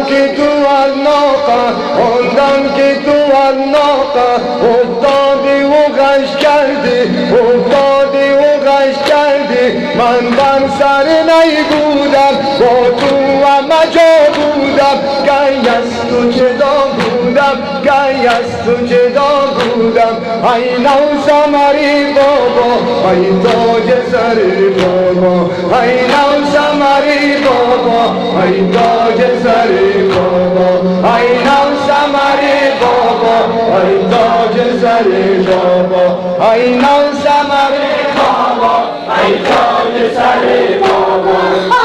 کی تو ناقا خوندم که تو ناقا افتادی و غش کردی افتادی و غش کردی من بر سر نیبودم با تو همه جا بودم گی از تو جدا بودم گی از تو جدا بودم ای نوسمری بابا ای تاج سر بابا ای نوسمری بابا ای تاج سر بابا ای نوسمری بابا ای تاج سر بابا ای نوسمری بابا ای تاج سر بابا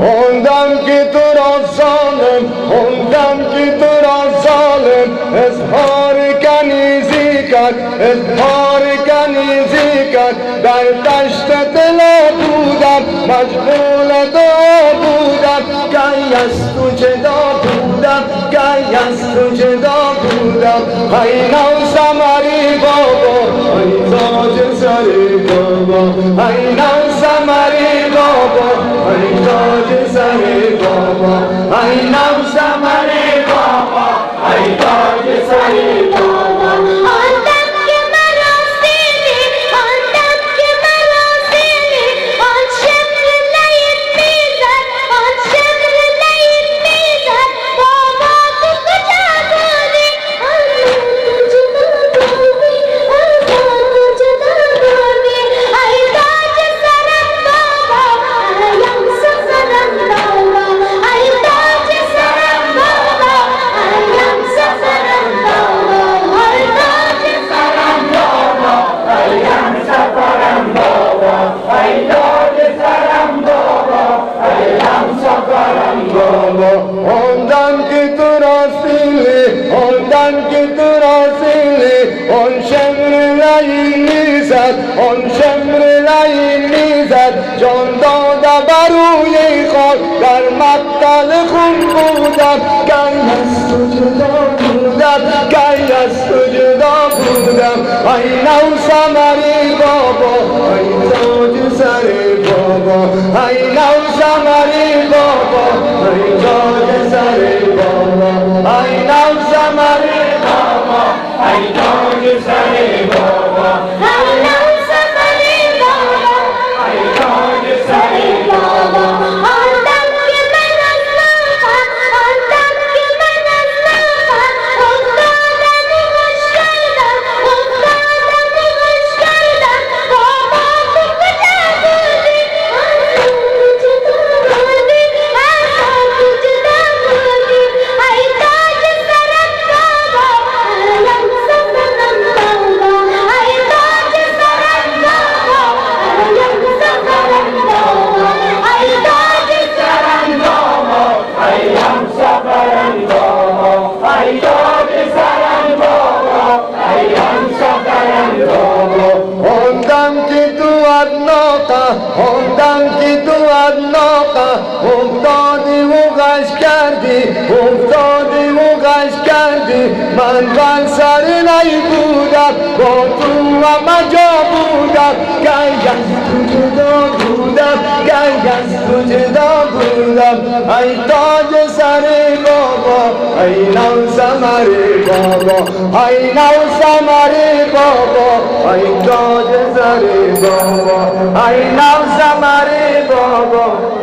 خوندم که تو را ظالم خوندم که تو را ظالم اظهار کنیزی کرد اظهار کنیزی کرد در دشت دلا بودم مشغول دعا بودم گی از تو جدا بودم گی از تو جدا بودم ای نوسمری بابا ای تاج سر بابا ای نوسمری بابا ای تاج سر بابا ای نوسمری بابا ای تاج سر بابا آدم که مراسیلی آدم که مراسیلی آن شمر لید میزد آن شمر لید میزد بابا تو کجا بودی ای تاج سرم بابا ایم سفرم بابا ای تاج سرم بابا ایم سفرم بابا ای تاج سرم بابا ایم سفرم بابا ای تاج سرم بابا ایم سفرم بابا خوندم که تو راسیلی خوندم که تو راسیلی آن شمر لعین میزد آن شمر لعین میزد جان داده بروی خاک در مقتل خون بودم گی از تو جدا بودم گی از تو جدا بودم ای نوسمری بابا ای تاج سر بابا ای نوسمری بابا ای تاج سر بابا ای نوسمری بابا ای تاج سر بابا ای نوسمری بابا ای تاج سر بابا آدم که من از ناقم آدم که من از ناقم افتادم و غش کردم افتادم و غش کردم بابا تو کجا بودی ای تاج سرم بابا ایم سفرم بابا ای تاج سرم بابا ایم سفرم بابا ای تاج سرم بابا ایم سفرم بابا ای تاج سرم بابا ایم سفرم بابا خوندم که تو ناقا خوندم که تو ناقا افتادی و غش کردی افتادی و غش کردی من بر سر نیبودم با تو همه جا بودم گی از تو جدا بودم گی از تو جدا بودم ای تاج سر بابا ای نوسمری بابا ای نوسمری بابا ای تاج سر بابا ای نوسمری بابا